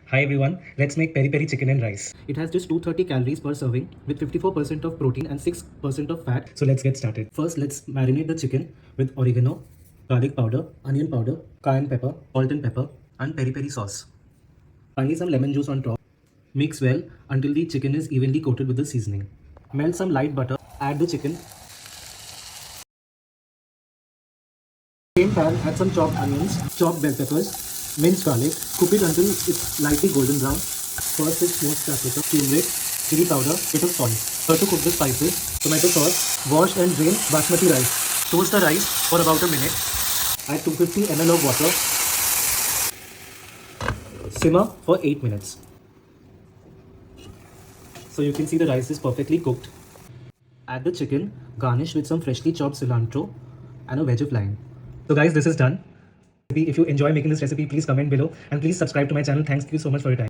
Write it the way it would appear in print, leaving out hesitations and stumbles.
Hi everyone, let's make peri peri chicken and rice. It has just 230 calories per serving with 54% of protein and 6% of fat. So let's get started. First, let's marinate the chicken with oregano, garlic powder, onion powder, cayenne pepper, salt and pepper, and peri peri sauce. Finally, some lemon juice on top. Mix well until the chicken is evenly coated with the seasoning. Melt some light butter, add the chicken. Same pan, add some chopped onions, chopped bell peppers, minced garlic. Cook it until it's lightly golden brown. First is smoked paprika, turmeric, chili powder, bit of salt. Start to cook the spices, tomato sauce, wash and drain basmati rice. Toast the rice for about a minute. Add 250 ml of water. Simmer for 8 minutes. So you can see the rice is perfectly cooked. Add the chicken, garnish with some freshly chopped cilantro and a wedge of lime. So guys, this is done. If you enjoy making this recipe, please comment below and please subscribe to my channel. Thank you so much for your time.